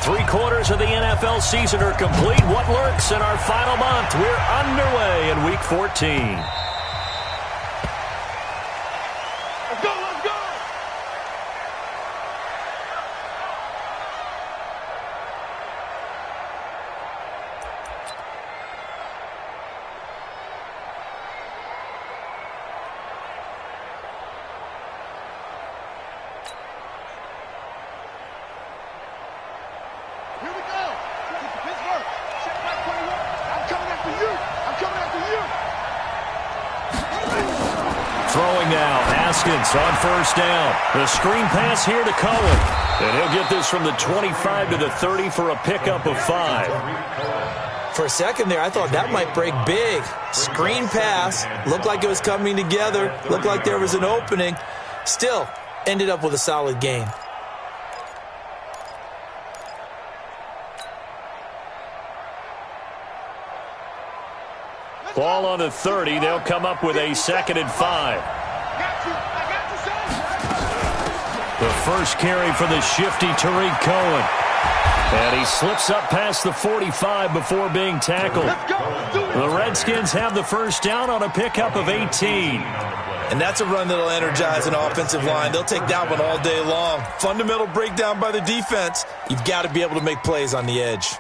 3/4 of the NFL season are complete. What lurks in our final month? We're underway in Week 14. Let's go, let's go! Here we go. Pittsburgh. Check back 21. I'm coming after you. I'm coming after you. Throwing now, Haskins on first down. The screen pass here to Cohen. And he'll get this from the 25 to the 30 for a pickup of 5. For a second there, I thought that might break big. Screen pass. Looked like it was coming together. Looked like there was an opening. Still, ended up with a solid gain. Ball on the 30. They'll come up with a 2nd and 5. The first carry for the shifty Tariq Cohen. And he slips up past the 45 before being tackled. The Redskins have the first down on a pickup of 18. And that's a run that'll energize an offensive line. They'll take that one all day long. Fundamental breakdown by the defense. You've got to be able to make plays on the edge.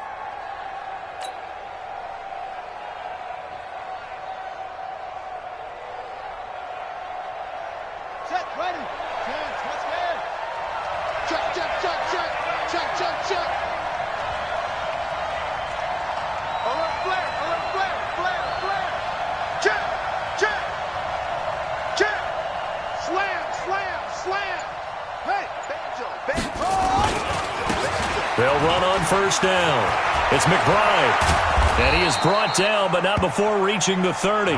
They'll run on first down. It's McBride. And he is brought down, but not before reaching the 30.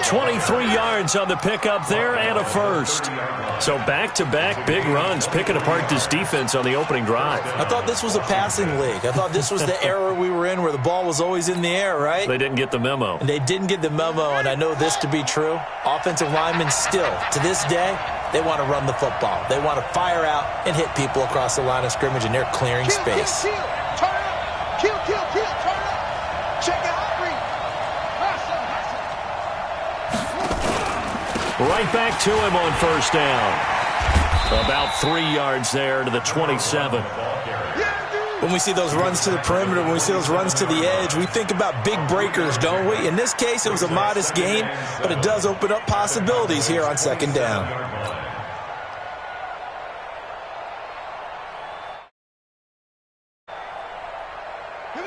23 yards on the pickup there and a first. So back-to-back big runs, picking apart this defense on the opening drive. I thought this was a passing league. I thought this was the era we were in where the ball was always in the air, right? They didn't get the memo. And they didn't get the memo, and I know this to be true. Offensive linemen still, to this day, they want to run the football. They want to fire out and hit people across the line of scrimmage, and they're clearing space. Kill, turn up. Kill, turn up. Check out Right back to him on first down. About 3 yards there to the 27. When we see those runs to the perimeter, when we see those runs to the edge, we think about big breakers, don't we? In this case, it was a modest gain, but it does open up possibilities here on second down.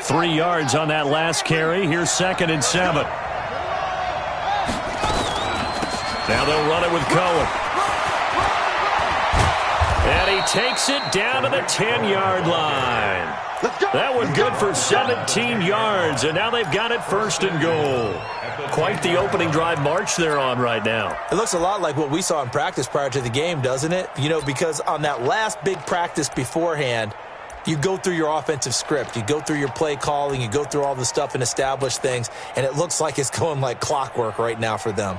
Three yards on that last carry. Here's 2nd and 7. Now they'll run it with Cohen. And he takes it down to the 10-yard line. That one good for 17 yards, and now they've got it 1st and goal. Quite the opening drive march they're on right now. It looks a lot like what we saw in practice prior to the game, doesn't it? You know, because on that last big practice beforehand, you go through your offensive script. You go through your play calling. You go through all the stuff and establish things, and it looks like it's going like clockwork right now for them.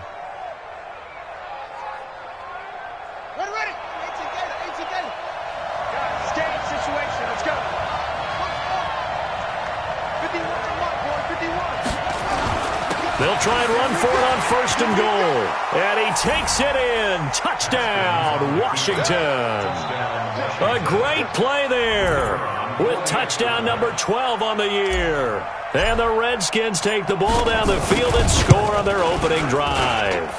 They'll try and run for it on 1st and goal. And he takes it in. Touchdown, Washington. A great play there with touchdown number 12 on the year. And the Redskins take the ball down the field and score on their opening drive.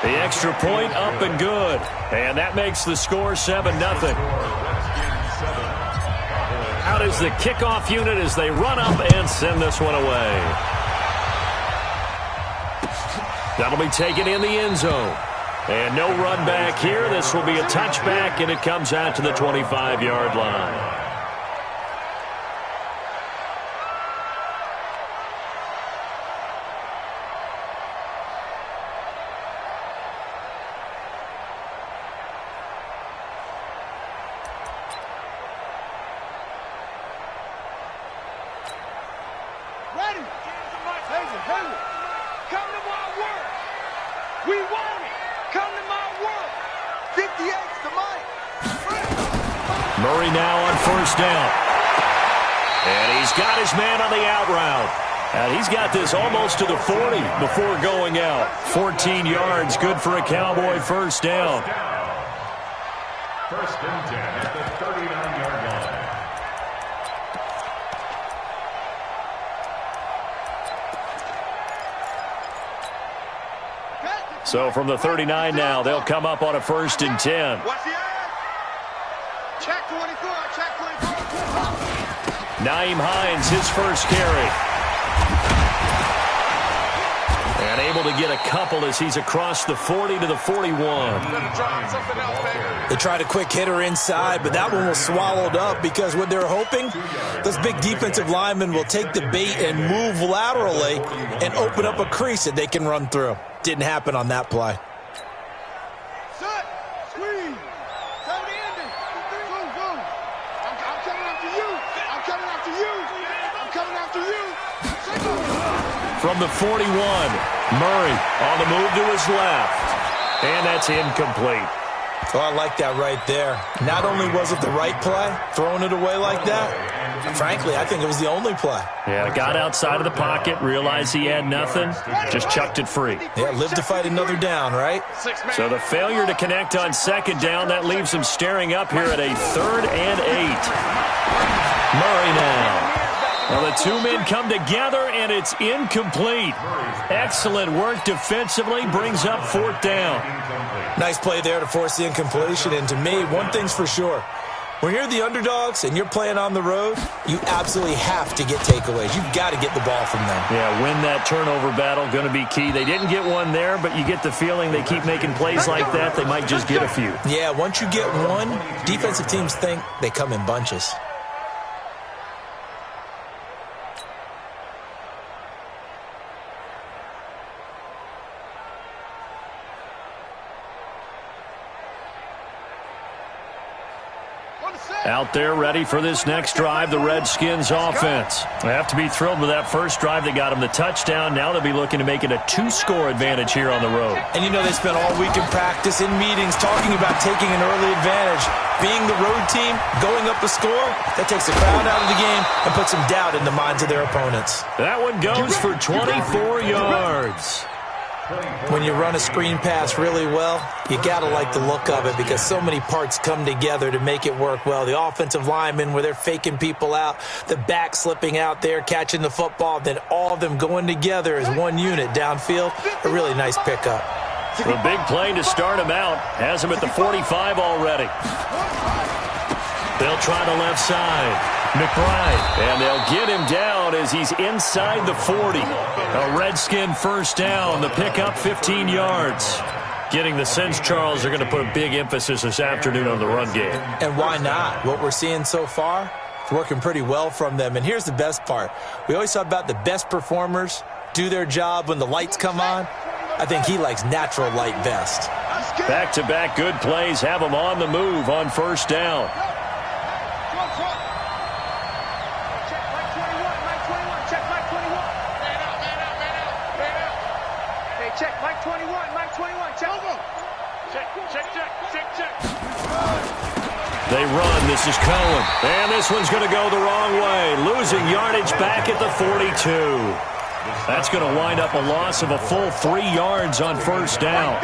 The extra point up and good. And that makes the score 7-0. Out is the kickoff unit as they run up and send this one away. That'll be taken in the end zone. And no run back here. This will be a touchback, and it comes out to the 25-yard line. Ready? Come to my work. We want it. Come to my work. 58's the mic. Murray now on first down. And he's got his man on the out route. And he's got this almost to the 40 before going out. 14 yards, good for a Cowboy first down. First and 10 at the 39-yard line. So from the 39 now, they'll come up on a first and 10. Check 24, check 24. Nyheim Hines, his first carry. And able to get a couple as he's across the 40 to the 41. They tried a quick hitter inside, but that one was swallowed up because what they're hoping, those big defensive linemen will take the bait and move laterally and open up a crease that they can run through. Didn't happen on that play. Set, squeeze. Tell the ending. Go. I'm coming after you. I'm coming after you. I'm coming after you. From the 41, Murray on the move to his left. And that's incomplete. Oh, I like that right there. Not only was it the right play, throwing it away like that, frankly, I think it was the only play. Yeah, got outside of the pocket, realized he had nothing, just chucked it free. Yeah, live to fight another down, right? So the failure to connect on second down, that leaves him staring up here at a 3rd and 8. Murray now. Well, the two men come together, and it's incomplete. Excellent work defensively, brings up 4th down. Nice play there to force the incompletion, and to me, one thing's for sure. When you're the underdogs and you're playing on the road, you absolutely have to get takeaways. You've got to get the ball from them. Yeah, win that turnover battle, going to be key. They didn't get one there, but you get the feeling they keep making plays like that, they might just get a few. Yeah, once you get one, defensive teams think they come in bunches. Out there ready for this next drive, the Redskins offense. They have to be thrilled with that first drive that got them the touchdown. Now they'll be looking to make it a 2-score advantage here on the road. And you know they spent all week in practice, in meetings, talking about taking an early advantage. Being the road team, going up a score, that takes the crowd out of the game and puts some doubt in the minds of their opponents. That one goes for 24 yards. When you run a screen pass really well, you got to like the look of it because so many parts come together to make it work well. The offensive linemen, where they're faking people out, the back slipping out there, catching the football, then all of them going together as one unit downfield. A really nice pickup. The big play to start him out. Has him at the 45 already. They'll try the left side. McBride, and they'll get him down as he's inside the 40. A Redskin first down, the pickup 15 yards. Getting the sense, Charles, they're going to put a big emphasis this afternoon on the run game. And why not? What we're seeing so far, it's working pretty well from them. And here's the best part. We always talk about the best performers do their job when the lights come on. I think he likes natural light best. Back-to-back good plays have him on the move on first down. They run. This is Cohen. And this one's going to go the wrong way. Losing yardage back at the 42. That's going to wind up a loss of a full 3 yards on first down.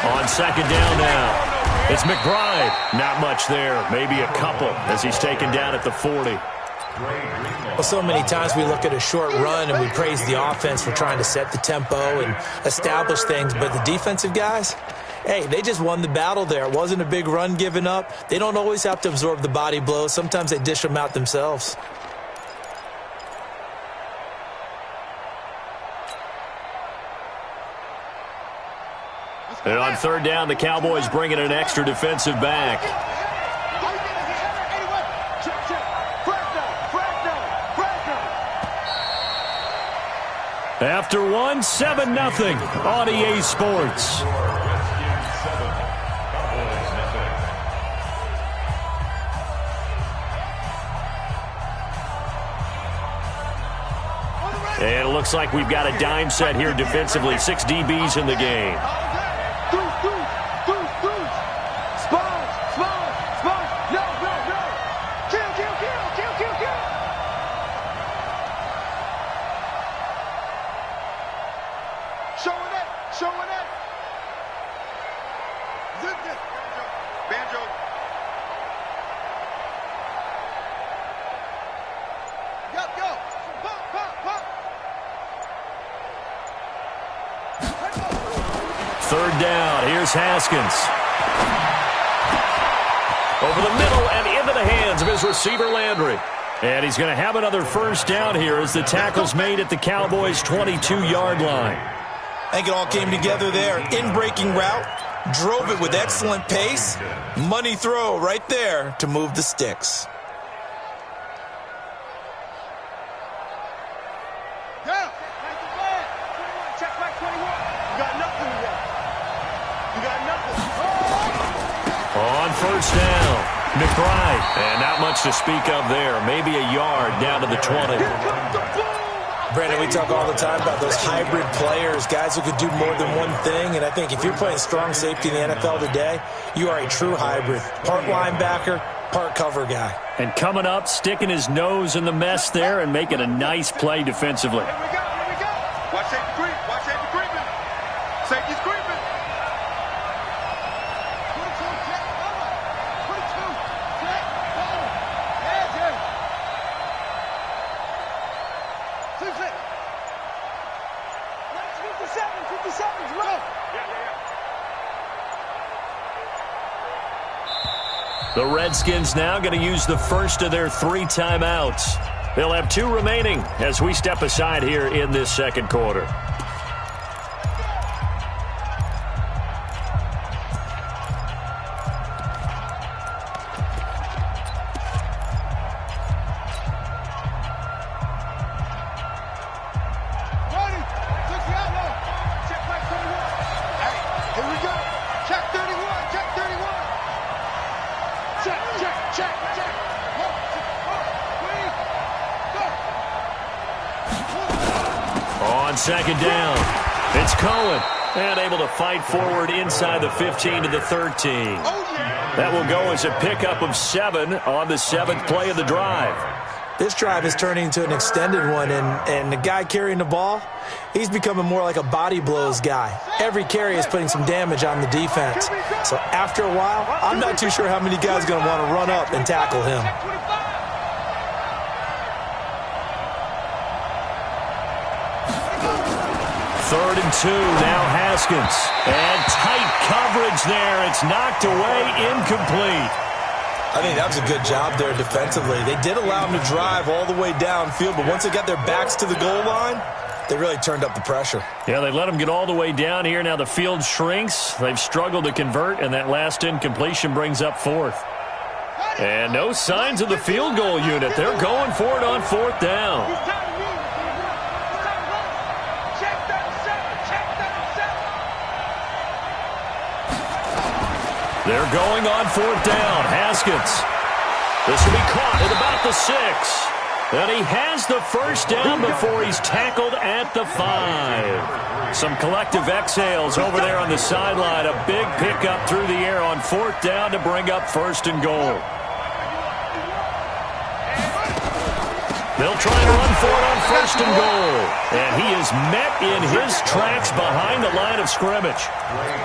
On second down now, it's McBride. Not much there, maybe a couple as he's taken down at the 40. Well, so many times we look at a short run and we praise the offense for trying to set the tempo and establish things, but the defensive guys, hey, they just won the battle there. It wasn't a big run given up. They don't always have to absorb the body blows. Sometimes they dish them out themselves. And on third down, the Cowboys bring in an extra defensive back. After one, 7-0 on EA Sports. And it looks like we've got a dime set here defensively. 6 DBs in the game. Showing it. Zip it. Banjo. Go. Pop. Third down. Here's Haskins. Over the middle and into the hands of his receiver, Landry. And he's going to have another first down here as the tackle's made at the Cowboys' 22-yard line. I think it all came together there. In-breaking route, drove it with excellent pace. Money throw right there to move the sticks. Down. Check back 21. You got nothing there. You got nothing. On first down, McBride. And not much to speak of there. Maybe a yard down to the 20. Here comes the boom. Brandon, we talk all the time about those hybrid players, guys who could do more than one thing. And I think if you're playing strong safety in the NFL today, you are a true hybrid. Part linebacker, part cover guy. And coming up, sticking his nose in the mess there and making a nice play defensively. Here we go. Watch safety creeping. Safety's creeping. Put it to check. Put it to check. Edge. 57's low. The Redskins now going to use the first of their 3 timeouts. They'll have 2 remaining as we step aside here in this second quarter. Second down. It's Cohen. And able to fight forward inside the 15 to the 13. That will go as a pickup of 7 on the 7th play of the drive. This drive is turning into an extended one, and the guy carrying the ball, he's becoming more like a body blows guy. Every carry is putting some damage on the defense. So after a while, I'm not too sure how many guys are going to want to run up and tackle him. 3rd and 2, now Haskins. And tight coverage there. It's knocked away, incomplete. I think that was a good job there defensively. They did allow him to drive all the way downfield, but once they got their backs to the goal line, they really turned up the pressure. Yeah, they let him get all the way down here. Now the field shrinks. They've struggled to convert, and that last incompletion brings up 4th. And no signs of the field goal unit. They're going for it on 4th down. They're going on 4th down. Haskins. This will be caught at about the 6. And he has the first down before he's tackled at the 5. Some collective exhales over there on the sideline. A big pickup through the air on 4th down to bring up 1st and goal. They'll try and run for it on 1st and goal. And he is met in his tracks behind the line of scrimmage.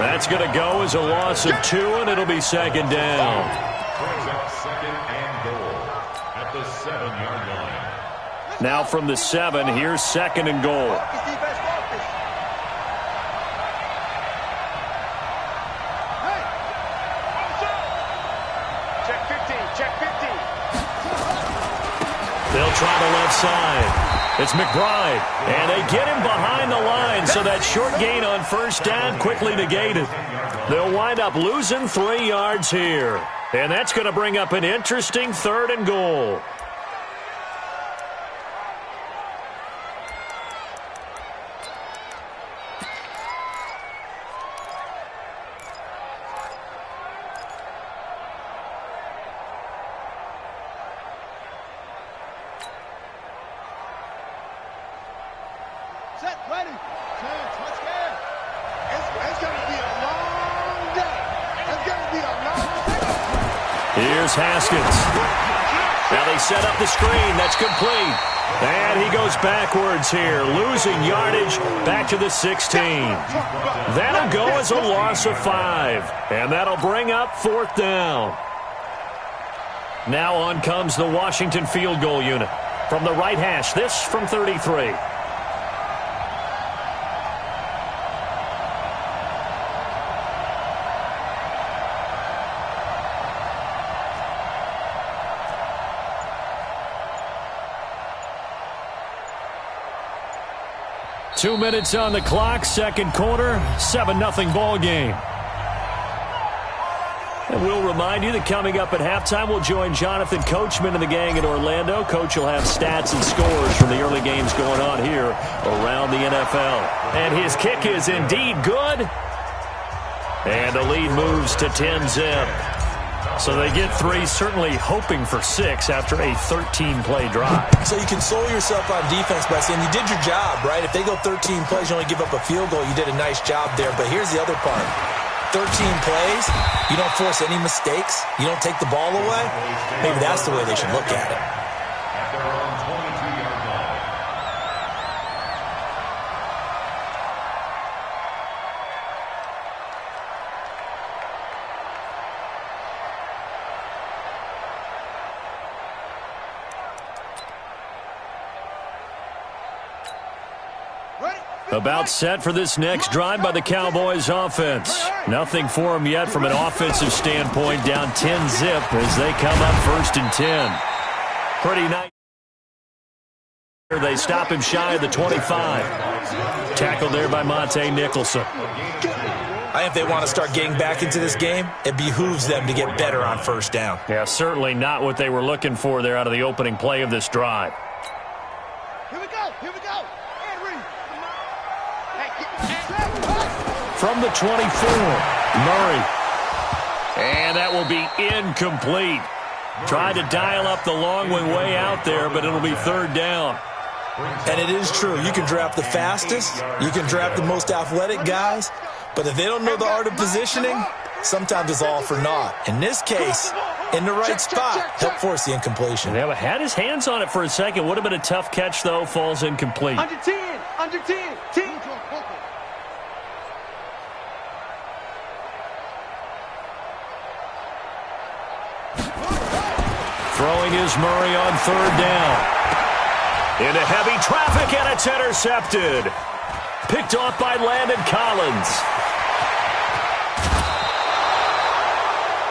That's going to go as a loss of 2, and it'll be 2nd down. Brings up 2nd and goal at the 7-yard line. Now from the 7, here's 2nd and goal. Check 15. They'll try the left side. It's McBride. And they get him behind the line, so that short gain on 1st down quickly negated. They'll wind up losing 3 yards here. And that's going to bring up an interesting 3rd and goal. Ready. Touchdown. It's going to be a long day. It's going to be a long day. Here's Haskins. Now they set up the screen. That's complete. And he goes backwards here, losing yardage back to the 16. That'll go as a loss of 5. And that'll bring up 4th down. Now on comes the Washington field goal unit. From the right hash, this from 33. Two minutes on the clock, second quarter, 7-0 ball game. And we'll remind you that coming up at halftime, we'll join Jonathan Coachman and the gang in Orlando. Coach will have stats and scores from the early games going on here around the NFL. And his kick is indeed good. And the lead moves to 10-zip. So they get 3, certainly hoping for 6 after a 13-play drive. So you console yourself on defense by saying you did your job, right? If they go 13 plays, you only give up a field goal, you did a nice job there. But here's the other part. 13 plays, you don't force any mistakes, you don't take the ball away. Maybe that's the way they should look at it. At their own 22-yard line. About set for this next drive by the Cowboys offense. Nothing for them yet from an offensive standpoint, down 10-zip as they come up 1st and 10. Pretty nice. They stop him shy of the 25. Tackled there by Monte Nicholson. I think if they want to start getting back into this game, it behooves them to get better on 1st down. Yeah, certainly not what they were looking for there out of the opening play of this drive. Here we go. Here we go. From the 24, Murray. And that will be incomplete. Tried to dial up the long way out there, but it'll be 3rd down. And it is true. You can draft the fastest. You can draft the most athletic guys. But if they don't know the art of positioning, sometimes it's all for naught. In this case, in the right spot, help force the incompletion. Yeah, but had his hands on it for a second. Would have been a tough catch, though. Falls incomplete. Under 10. Under 10. 10. Throwing is Murray on 3rd down. Into heavy traffic, and it's intercepted. Picked off by Landon Collins.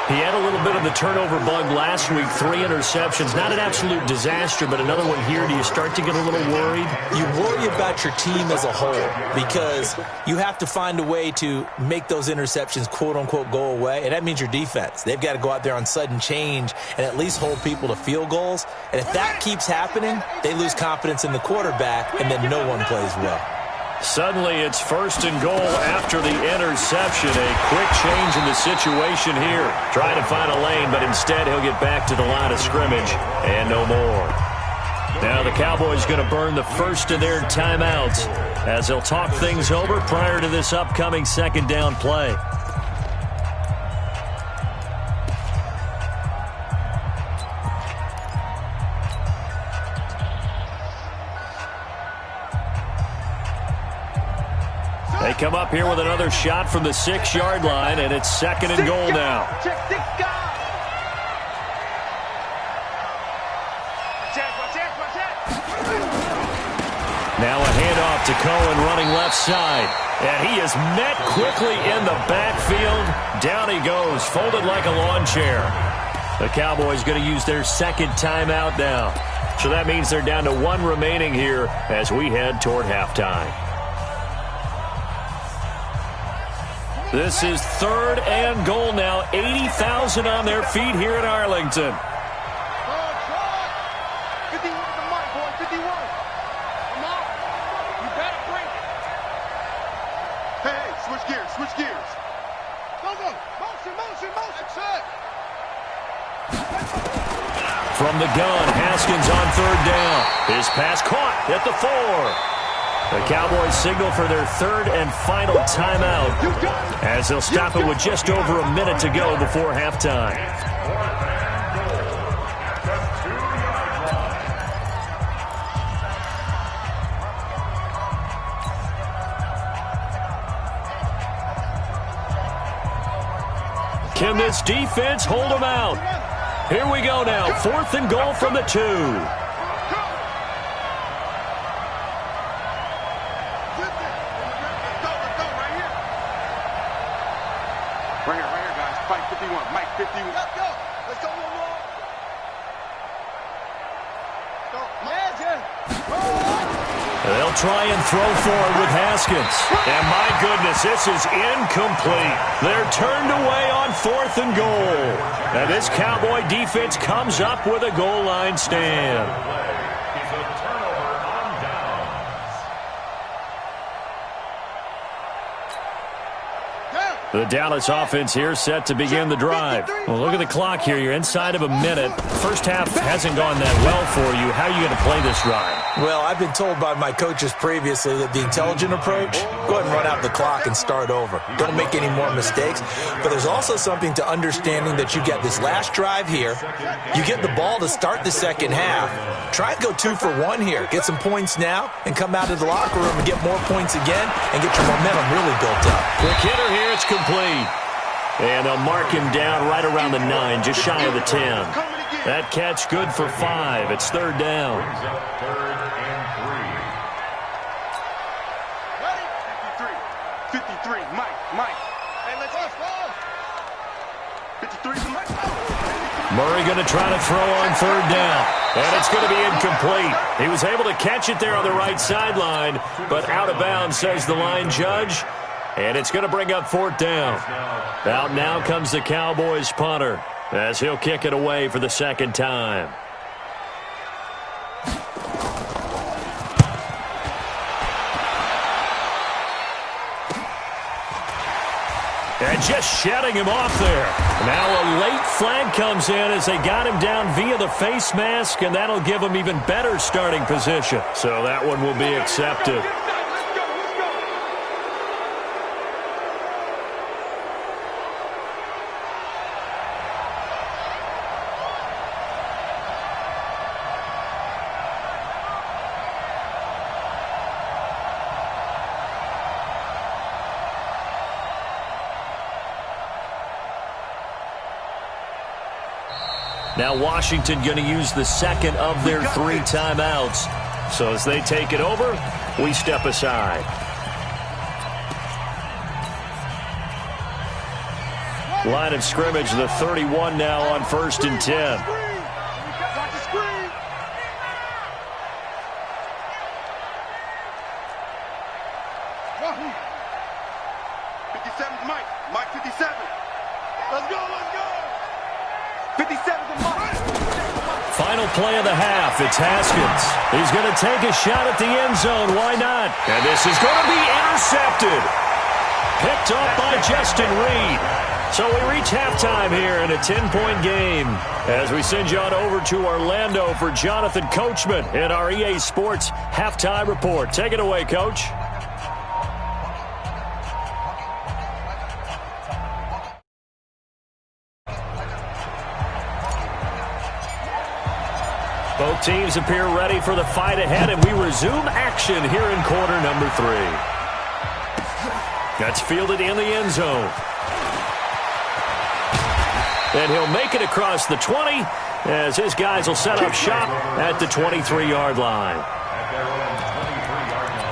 He had a little bit of the turnover bug last week, 3 interceptions. Not an absolute disaster, but another one here. Do you start to get a little worried? You worry about your team as a whole because you have to find a way to make those interceptions, quote-unquote, go away, and that means your defense. They've got to go out there on sudden change and at least hold people to field goals. And if that keeps happening, they lose confidence in the quarterback, and then no one plays well. Suddenly it's 1st and goal after the interception. A quick change in the situation here. Trying to find a lane, but instead he'll get back to the line of scrimmage and no more. Now the Cowboys going to burn the first of their timeouts as they'll talk things over prior to this upcoming 2nd down play. They come up here with another shot from the 6-yard line, and it's 2nd and goal now. Now a handoff to Cohen running left side. And he is met quickly in the backfield. Down he goes, folded like a lawn chair. The Cowboys going to use their 2nd timeout now. So that means they're down to 1 remaining here as we head toward halftime. This is 3rd and goal now. 80,000 on their feet here in Arlington. 51 at the mark, boy. 51. Come on. You better bring it. Hey, switch gears. Switch gears. Go. Motion. Set. From the gun, Haskins on 3rd down. His pass caught at the 4. The Cowboys signal for their third and final timeout as they'll stop it with just over a minute to go before halftime. Can this defense hold them out? Here we go now. 4th and goal from the 2. Right here, guys. Mike 51. Mike 51. Let's go. Let's go one more. Go. They'll try and throw forward with Haskins. And my goodness, this is incomplete. They're turned away on 4th and goal. And this Cowboy defense comes up with a goal line stand. It's a turnover on downs. The Dallas offense here set to begin the drive. Well, look at the clock here. You're inside of a minute. First half hasn't gone that well for you. How are you going to play this drive? Well, I've been told by my coaches previously that the intelligent approach, go ahead and run out the clock and start over. Don't make any more mistakes. But there's also something to understanding that you get this last drive here. You get the ball to start the second half. Try and go 2 for 1 here. Get some points now and come out of the locker room and get more points again and get your momentum really built up. Quick hitter here. It's complete. And they'll mark him down right around the 9, just shy of the 10. That catch good for 5. It's 3rd down. Brings up 3rd and 3. 53. Mike. Hey, let's go. 53 to Mike. Murray going to try to throw on 3rd down. And it's going to be incomplete. He was able to catch it there on the right sideline, but out of bounds, says the line judge. And it's going to bring up 4th down. Out now comes the Cowboys punter as he'll kick it away for the second time. And just shutting him off there. Now a late flag comes in as they got him down via the face mask, and that'll give him even better starting position. So that one will be accepted. Now Washington going to use the second of their 3 timeouts. So as they take it over, we step aside. Line of scrimmage, the 31 now on 1st and 10. Watch the screen. Wahoo. 57's Mike. Mike 57. Let's go. 57 to Mike. Final play of the half. It's Haskins. He's going to take a shot at the end zone. Why not? And this is going to be intercepted. Picked off by Justin Reed. So we reach halftime here in a 10-point game as we send you on over to Orlando for Jonathan Coachman in our EA Sports Halftime Report. Take it away, Coach. Both teams appear ready for the fight ahead, and we resume action here in quarter number 3. That's fielded in the end zone. And he'll make it across the 20 as his guys will set up shop at the 23-yard line. At their own 23-yard line.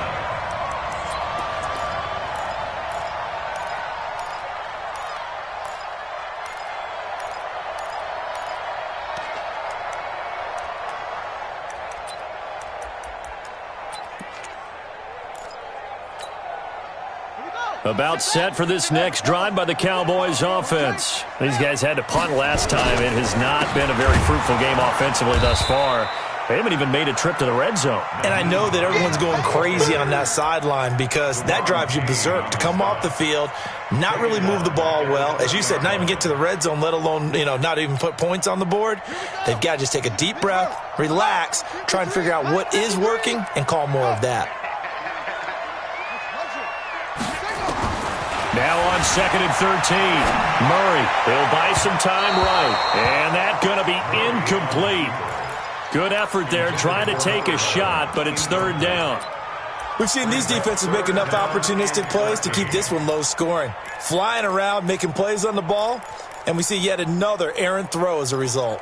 About set for this next drive by the Cowboys offense. These guys had to punt last time. It has not been a very fruitful game offensively thus far. They haven't even made a trip to the red zone. And I know that everyone's going crazy on that sideline because that drives you berserk to come off the field, not really move the ball well. As you said, not even get to the red zone, let alone, not even put points on the board. They've got to just take a deep breath, relax, try and figure out what is working, and call more of that. Now on 2nd and 13. Murray, he'll buy some time right. And that's going to be incomplete. Good effort there trying to take a shot, but it's 3rd down. We've seen these defenses make enough opportunistic plays to keep this one low scoring. Flying around, making plays on the ball, and we see yet another errant throw as a result.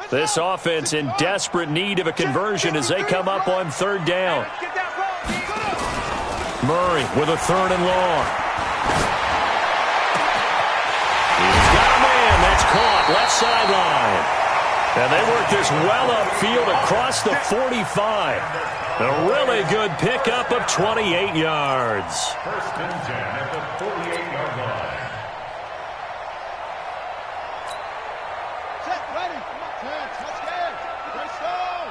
This offense in desperate need of a conversion as they come up on 3rd down. Murray with a 3rd and long. He's got a man. That's caught. Left sideline. And they work this well upfield across the 45. A really good pickup of 28 yards. 1st and 10 at the 48-yard line. Set, ready. 10, touchdown. First down.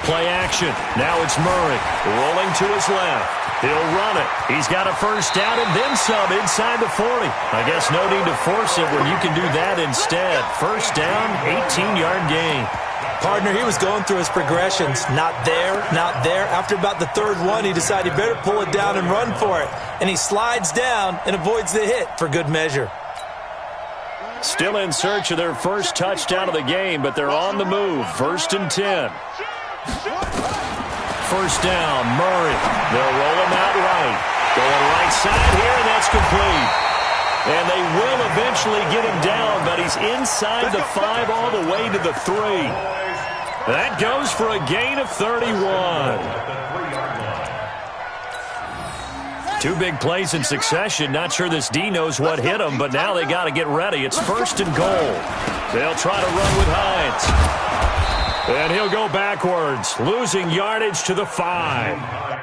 Play action. Now it's Murray rolling to his left. He'll run it. He's got a 1st down and then some inside the 40. I guess no need to force it when you can do that instead. 1st down, 18-yard gain. Partner, he was going through his progressions. Not there, not there. After about the 3rd one, he decided he better pull it down and run for it. And he slides down and avoids the hit for good measure. Still in search of their 1st touchdown of the game, but they're on the move. 1st and 10. 1st down, Murray. They'll roll him out right. Going right side here, and that's complete. And they will eventually get him down, but he's inside the 5 all the way to the 3. That goes for a gain of 31. 2 big plays in succession. Not sure this D knows what hit him, but now they got to get ready. It's 1st and goal. They'll try to run with Hines. And he'll go backwards, losing yardage to the 5.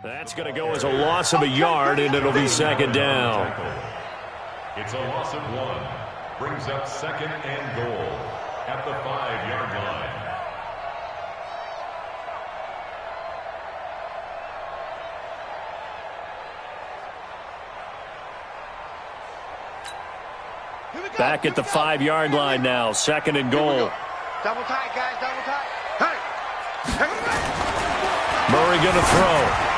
That's going to go as a loss of a yard, and it'll be 2nd down. It's a loss of 1. Brings up 2nd and goal at the 5-yard line. Back at the 5-yard line now, 2nd and goal. Double tight, guys, double tight. Hey! Murray going to throw.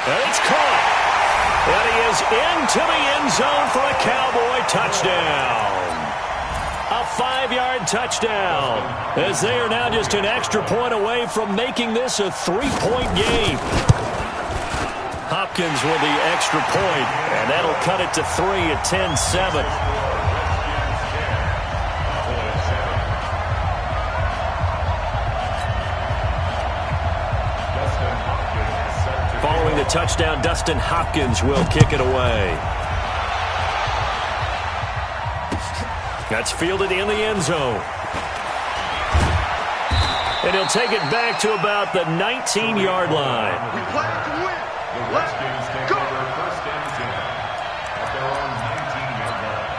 And it's caught. And he is into the end zone for a Cowboy touchdown. A 5-yard touchdown. As they are now just an extra point away from making this a 3-point game. Hopkins with the extra point, and that'll cut it to 3 at 10-7. Following the touchdown, Dustin Hopkins will kick it away. That's fielded in the end zone. And he'll take it back to about the 19-yard line. We play to win. The Redskins take over 1st and 10 at their own 19-yard line.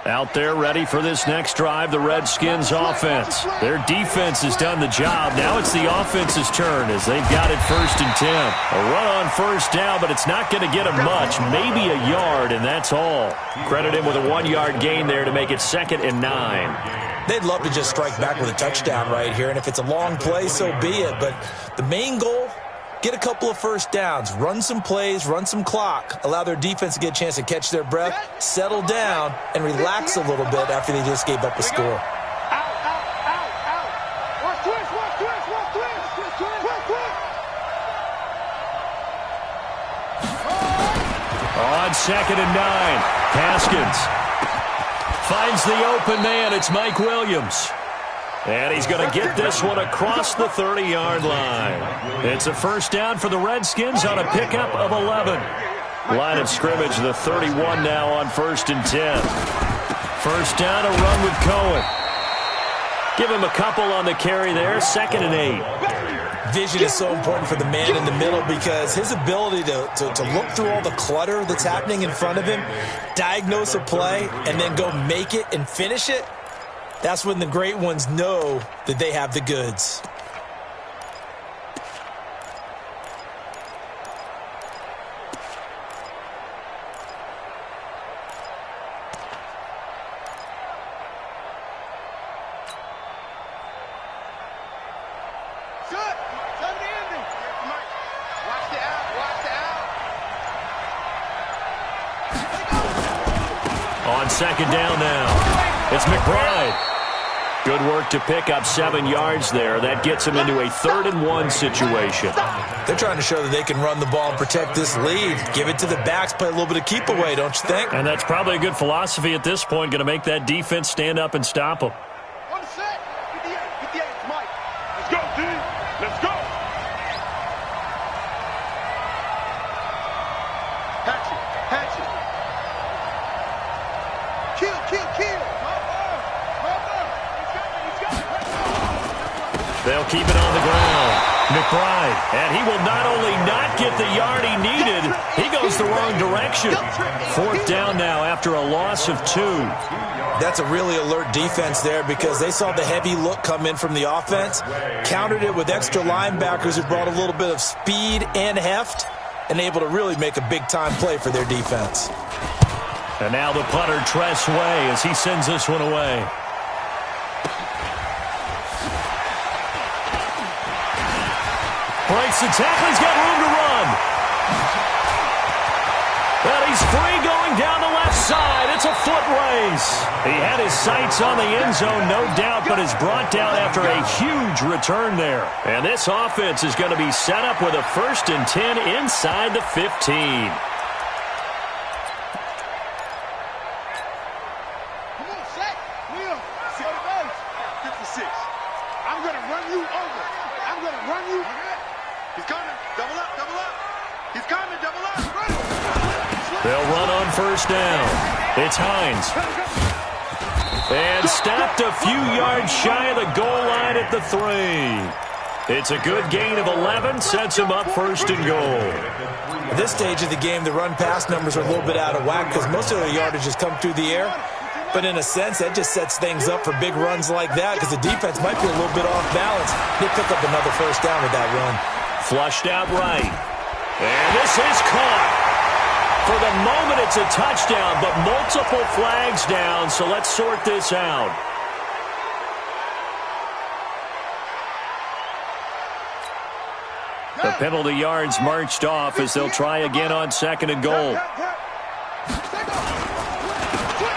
Out there ready for this next drive, the Redskins offense. Their defense has done the job. Now it's the offense's turn as they've got it 1st and 10. A run on 1st down, but it's not going to get them much. Maybe a yard, and that's all. Credit him with a 1-yard gain there to make it 2nd and 9. They'd love to just strike back with a touchdown right here, and if it's a long play, so be it. But the main goal, get a couple of 1st downs, run some plays, run some clock, allow their defense to get a chance to catch their breath, settle down, and relax a little bit after they just gave up a score. Out, out, out, out. Watch twist, watch twist, watch twist, twist, twist, twist, twist. On 2nd and 9, Haskins finds the open man. It's Mike Williams. And he's going to get this one across the 30-yard line. It's a first down for the Redskins on a pickup of 11. Line of scrimmage, the 31 now on 1st and 10. First down, a run with Cohen. Give him a couple on the carry there, 2nd and 8. Vision is so important for the man in the middle because his ability to look through all the clutter that's happening in front of him, diagnose a play, and then go make it and finish it, that's when the great ones know that they have the goods. On 2nd down now, it's McBride. Good work to pick up 7 yards there. That gets him into a 3rd and 1 situation. They're trying to show that they can run the ball and protect this lead. Give it to the backs, play a little bit of keep away, don't you think? And that's probably a good philosophy at this point, going to make that defense stand up and stop them. On the set. 58. 58. It's Mike. Let's go, D. Let's go. Hatchet. Hatchet. Kill, kill, kill. They'll keep it on the ground. McBride, and he will not only not get the yard he needed, he goes the wrong direction. 4th down now after a loss of 2. That's a really alert defense there because they saw the heavy look come in from the offense, countered it with extra linebackers who brought a little bit of speed and heft, and able to really make a big-time play for their defense. And now the punter, Tress Way, as he sends this one away. Breaks the tackle. He's got room to run. But he's free going down the left side. It's a foot race. He had his sights on the end zone, no doubt, but is brought down after a huge return there. And this offense is going to be set up with a 1st and 10 inside the 15. They'll run on 1st down. It's Hines. And stopped a few yards shy of the goal line at the 3. It's a good gain of 11, sets him up 1st and goal. At this stage of the game, the run-pass numbers are a little bit out of whack because most of their yardage has come through the air. But in a sense, that just sets things up for big runs like that because the defense might be a little bit off balance. They pick up another 1st down with that run. Flushed out right. And this is caught. For the moment, it's a touchdown, but multiple flags down, so let's sort this out. The penalty yards marched off as they'll try again on 2nd and goal.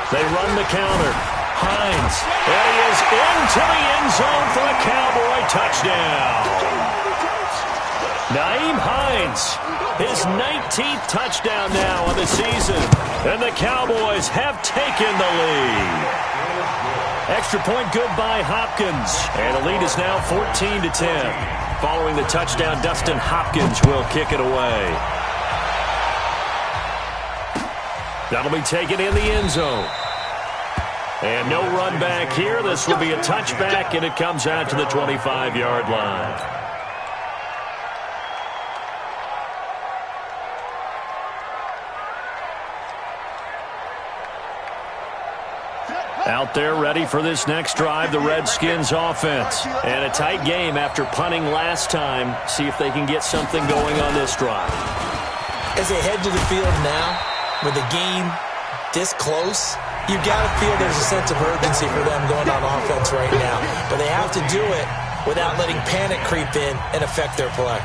They run the counter. Hines, and he is into the end zone for a Cowboy touchdown. Naeem Hines, his 19th touchdown now on the season, and the Cowboys have taken the lead. Extra point good by Hopkins, and the lead is now 14-10. Following the touchdown, Dustin Hopkins will kick it away. That'll be taken in the end zone. And no run back here. This will be a touchback, and it comes out to the 25-yard line. Out there ready for this next drive, the Redskins offense. And a tight game after punting last time. See if they can get something going on this drive. As they head to the field now, with the game this close, you've got to feel there's a sense of urgency for them going on offense right now. But they have to do it without letting panic creep in and affect their play.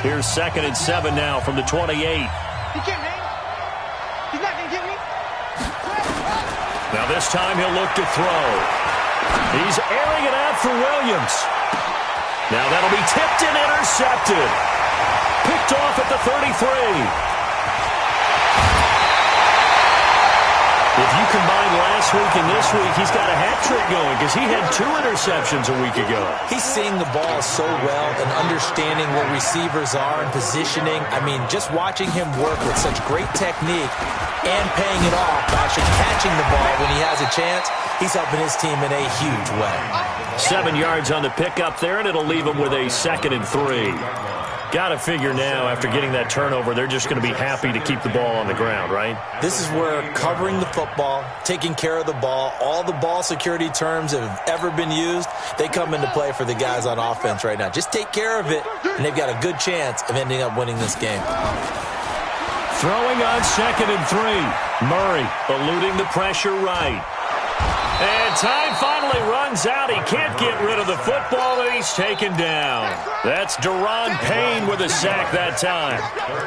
Here's 2nd and 7 now from the 28. He can't hang. He's not going to get me. Now this time he'll look to throw. He's airing it out for Williams. Now that'll be tipped and intercepted. Picked off at the 33. If you combine last week and this week, he's got a hat trick going because he had 2 interceptions a week ago. He's seeing the ball so well and understanding where receivers are and positioning. I mean, just watching him work with such great technique and paying it off by actually catching the ball when he has a chance, he's helping his team in a huge way. 7 yards on the pickup there, and it'll leave him with a 2nd and 3. Got to figure now, after getting that turnover, they're just going to be happy to keep the ball on the ground, right? This is where covering the football, taking care of the ball, all the ball security terms that have ever been used, they come into play for the guys on offense right now. Just take care of it, and they've got a good chance of ending up winning this game. Throwing on 2nd and 3. Murray eluding the pressure right. And time finally runs out. He can't get rid of the football, and he's taken down. That's Deron Payne with a sack that time.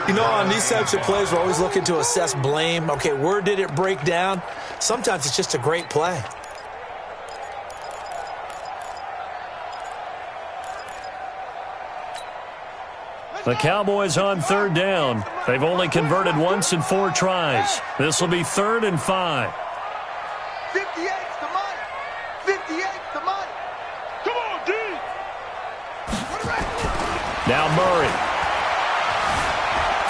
You know, on these types of plays, we're always looking to assess blame. Okay, where did it break down? Sometimes it's just a great play. The Cowboys on 3rd down. They've only converted once in 4 tries. This will be 3rd and 5. 58's the money. 58's the money. Come on, D. Now Murray.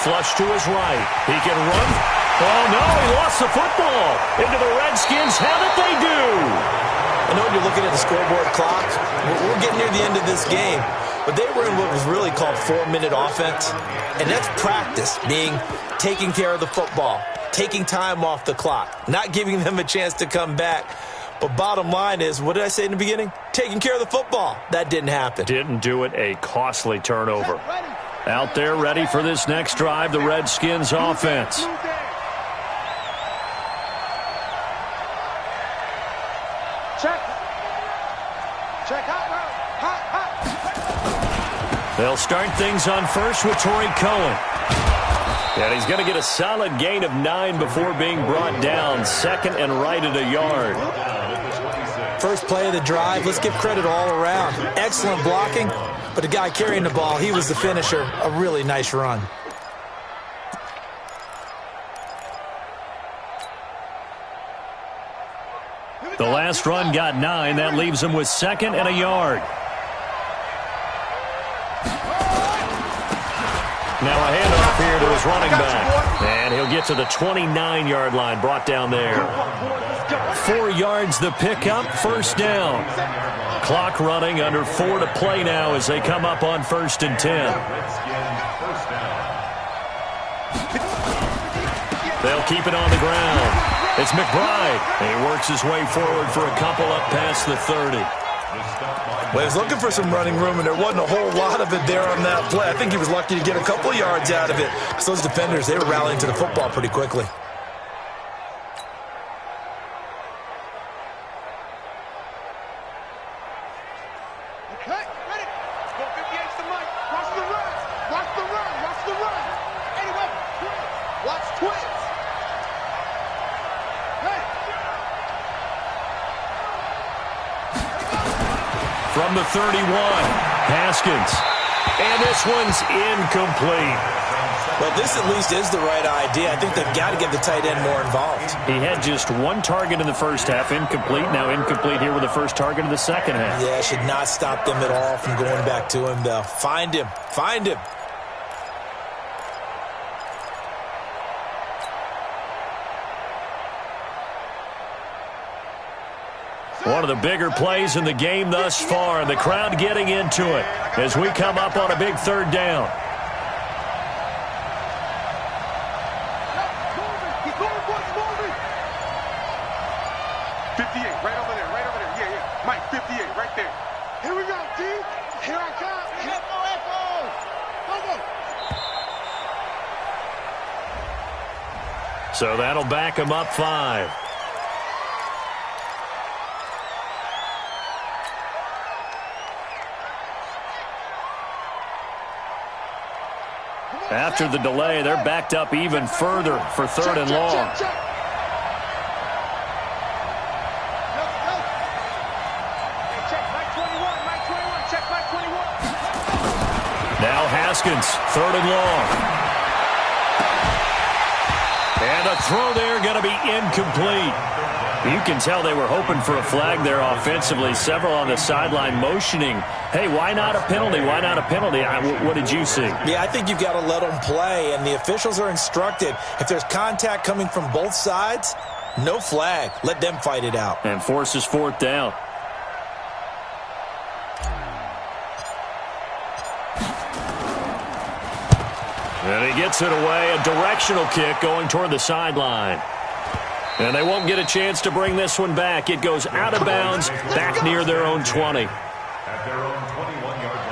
Flush to his right. He can run. Oh, no, he lost the football. Into the Redskins have it, they do. I know when you're looking at the scoreboard clock, we're getting near the end of this game, but they were in what was really called 4-minute offense, and that's practice, being taking care of the football, taking time off the clock, not giving them a chance to come back. But bottom line is, what did I say in the beginning? Taking care of the football. That didn't happen. Didn't do it. A costly turnover. Out there ready for this next drive, the Redskins offense. Check hot. They'll start things on first with Torrey Cohen. And he's going to get a solid gain of 9 before being brought down. 2nd and right at a yard. First play of the drive, let's give credit all around. Excellent blocking, but the guy carrying the ball, he was the finisher. A really nice run. The last run got 9. That leaves him with 2nd and a yard. Now a handoff here to his running back. And he'll get to the 29-yard line, brought down there. 4 yards the pickup, 1st down. Clock running, under 4 to play now as they come up on 1st and 10. They'll keep it on the ground. It's McBride. And he works his way forward for a couple up past the 30. Well, he was looking for some running room, and there wasn't a whole lot of it there on that play. I think he was lucky to get a couple of yards out of it, because those defenders, they were rallying to the football pretty quickly. Okay, ready. Go 58's the money. Watch the run. Watch the run. Watch the run. Anyway, watch twins. Hey. From the 31, Haskins. And this one's incomplete. Well, this at least is the right idea. I think they've got to get the tight end more involved. He had just 1 target in the first half, incomplete. Now incomplete here with the first target of the second half. Yeah, should not stop them at all from going back to him, though. Find him. Find him. One of the bigger plays in the game thus far, and the crowd getting into it as we come up on a big 3rd down. He's moving, boys, moving. 58, right over there, right over there. Yeah, yeah. Mike, 58, right there. Here we go, D. Here I come. Echo, echo. Go, go. So that'll back him up 5. After the delay, they're backed up even further for third and long. Now Haskins, third and long. And a throw there going to be incomplete. You can tell they were hoping for a flag there offensively. Several on the sideline motioning, hey, why not a penalty? Why not a penalty? What did you see? Yeah, I think you've got to let them play, and the officials are instructed. If there's contact coming from both sides, no flag. Let them fight it out. And forces fourth down. And he gets it away, a directional kick going toward the sideline. And they won't get a chance to bring this one back. It goes out of bounds, back near their own 20. At their own 21-yard line.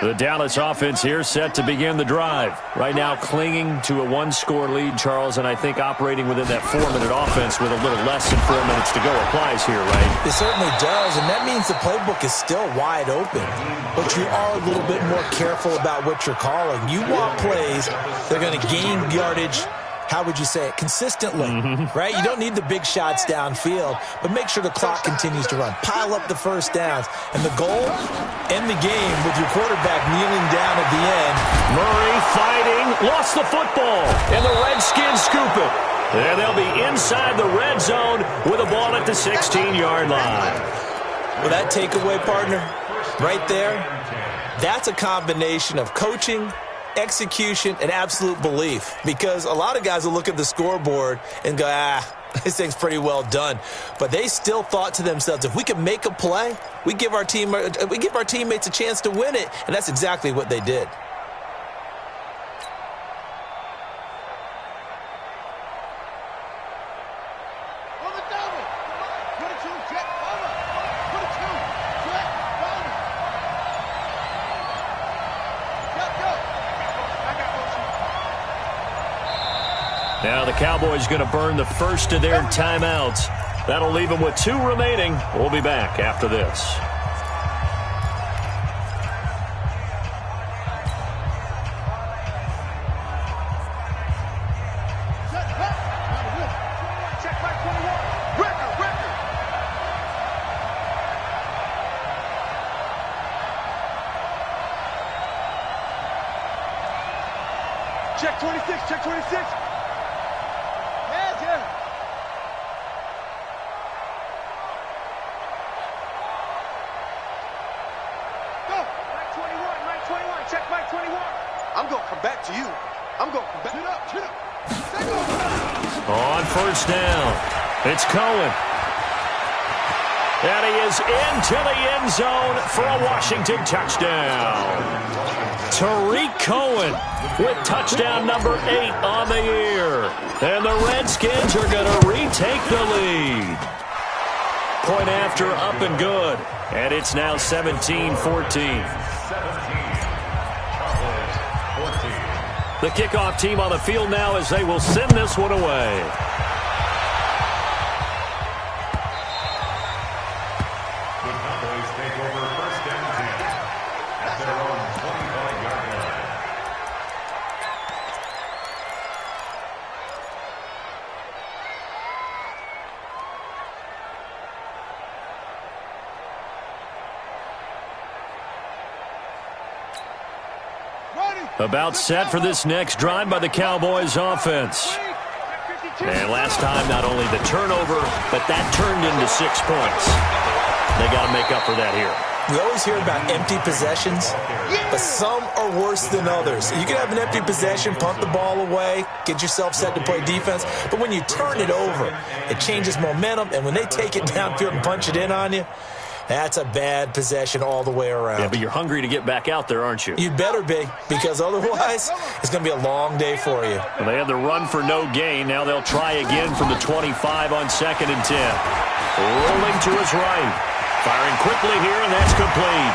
The Dallas offense here set to begin the drive. Right now clinging to a one-score lead, Charles, and I think operating within that 4-minute offense with a little less than 4 minutes to go applies here, right? It certainly does, and that means the playbook is still wide open. But you are a little bit more careful about what you're calling. You want plays that are going to gain yardage, how would you say it, consistently, right? You don't need the big shots downfield, but make sure the clock continues to run. Pile up the first downs. And the goal, end the game with your quarterback kneeling down at the end. Murray fighting, lost the football, and the Redskins scoop it. And they'll be inside the red zone with a ball at the 16-yard line. Well, that takeaway, partner, right there, that's a combination of coaching, execution, and absolute belief, because a lot of guys will look at the scoreboard and go, this thing's pretty well done. But they still thought to themselves, if we can make a play, we give our teammates a chance to win it, and that's exactly what they did. Now the Cowboys going to burn the first of their timeouts. That'll leave them with 2 remaining. We'll be back after this. Check 26, check 26. I'm going to come back to you. I'm going to come back. Chin up. On first down, it's Cohen. And he is into the end zone for a Washington touchdown. Tariq Cohen with touchdown number 8 on the year. And the Redskins are going to retake the lead. Point after, up and good. And it's now 17-14. The kickoff team on the field now as they will send this one away. The Cowboys take over first and 10 at their own 25-yard line. About set for this next drive by the Cowboys offense. And last time, not only the turnover, but that turned into 6 points. They got to make up for that here. We always hear about empty possessions, but some are worse than others. You can have an empty possession, punt the ball away, get yourself set to play defense, but when you turn it over, it changes momentum, and when they take it downfield and punch it in on you, that's a bad possession all the way around. Yeah, but you're hungry to get back out there, aren't you? You better be, because otherwise it's going to be a long day for you. Well, they had the run for no gain. Now they'll try again from the 25 on 2nd and 10. Rolling to his right. Firing quickly here, and that's complete.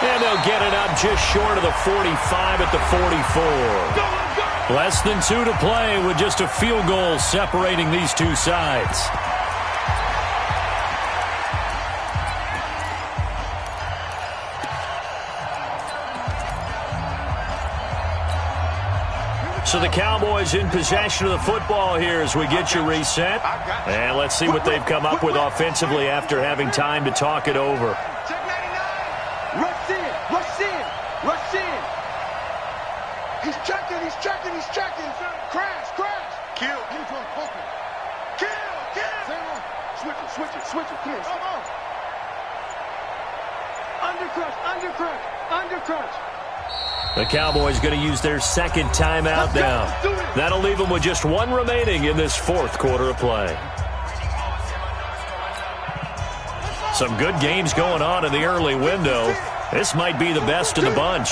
And they'll get it up just short of the 45 at the 44. Less than 2 to play with just a field goal separating these two sides. So the Cowboys in possession of the football here as we get you reset. And let's see what they've come up with offensively after having time to talk it over. Check 99. Rush in, rush in, rush in. He's checking, he's checking, he's checking. Crash, crash. Kill. Kill, kill. Switch it, switch it, switch it. Come here. Come on. Undercrush, undercrush, undercrush. The Cowboys going to use their second timeout now. That'll leave them with just one remaining in this fourth quarter of play. Some good games going on in the early window. This might be the best of the bunch.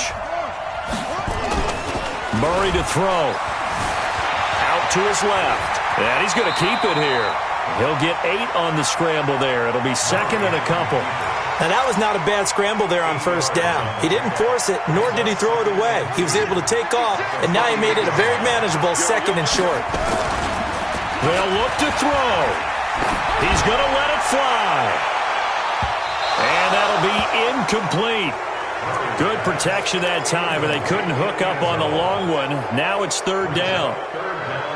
Murray to throw. Out to his left. And he's going to keep it here. He'll get 8 on the scramble there. It'll be second and a couple. Now, that was not a bad scramble there on first down. He didn't force it, nor did he throw it away. He was able to take off, and now he made it a very manageable second and short. They'll look to throw. He's going to let it fly. And that'll be incomplete. Good protection that time, but they couldn't hook up on the long one. Now it's third down.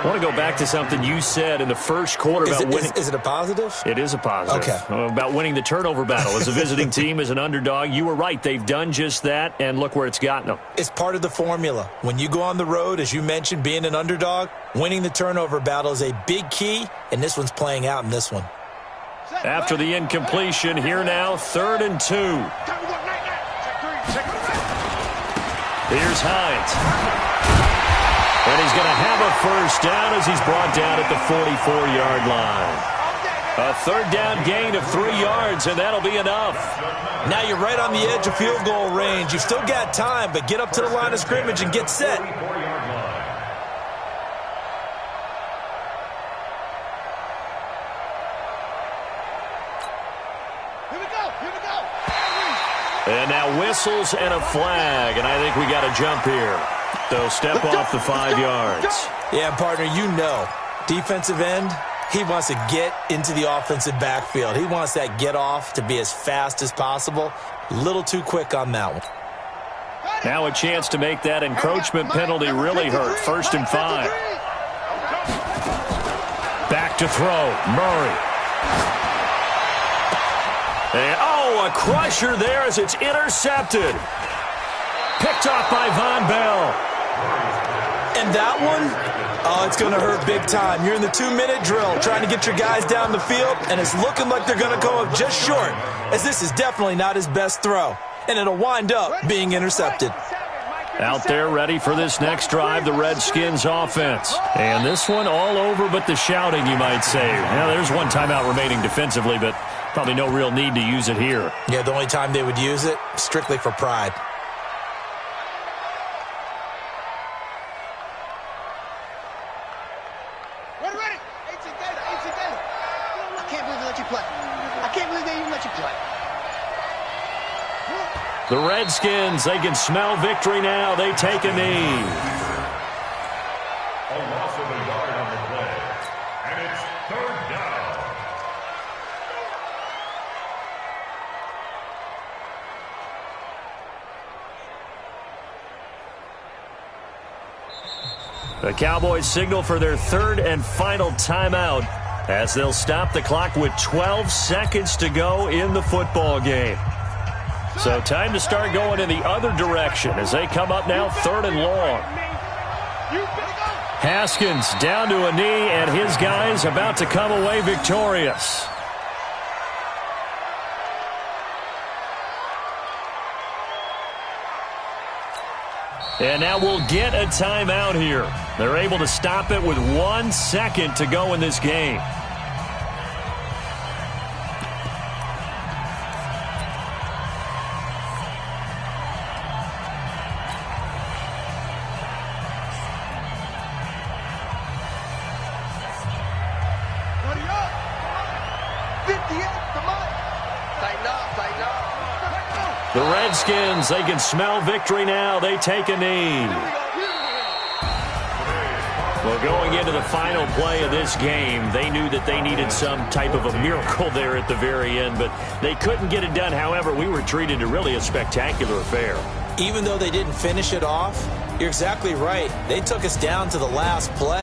I want to go back to something you said in the first quarter about winning. Is it a positive? It is a positive. Okay. About winning the turnover battle. As a visiting team, as an underdog, you were right. They've done just that, and look where it's gotten them. It's part of the formula. When you go on the road, as you mentioned, being an underdog, winning the turnover battle is a big key, and this one's playing out in this one. After the incompletion, here now, 3rd and 2. Here's Hines. And he's going to have a first down as he's brought down at the 44-yard line. A third down gain of 3 yards, and that'll be enough. Now you're right on the edge of field goal range. You've still got time, but get up to the line of scrimmage and get set. And now whistles and a flag, and I think we got a jump here. They'll step off the 5 yards. Yeah, partner, you know, defensive end, he wants to get into the offensive backfield. He wants that get off to be as fast as possible. A little too quick on that one. Now a chance to make that encroachment penalty really hurt. 1st and 5. Back to throw. Murray. And, a crusher there as it's intercepted. Picked off by Von Bell. And that one, it's going to hurt big time. You're in the 2-minute drill trying to get your guys down the field, and it's looking like they're going to go up just short, as this is definitely not his best throw. And it'll wind up being intercepted. Out there ready for this next drive, the Redskins offense. And this one all over but the shouting, you might say. Now, there's one timeout remaining defensively, but probably no real need to use it here. Yeah, the only time they would use it, strictly for pride. Ready. 18 data. I can't believe they let you play. I can't believe they even let you play. The Redskins, they can smell victory now. They take a knee. A loss of a yard on the play. And it's 3rd down. The Cowboys signal for their 3rd and final timeout as they'll stop the clock with 12 seconds to go in the football game. So time to start going in the other direction as they come up now 3rd and long. Haskins down to a knee, and his guys about to come away victorious. And now we'll get a timeout here. They're able to stop it with 1 second to go in this game. The Redskins, they can smell victory now. They take a knee. Well, going into the final play of this game, they knew that they needed some type of a miracle there at the very end, but they couldn't get it done. However, we were treated to really a spectacular affair. Even though they didn't finish it off, You're exactly right. They took us down to the last play.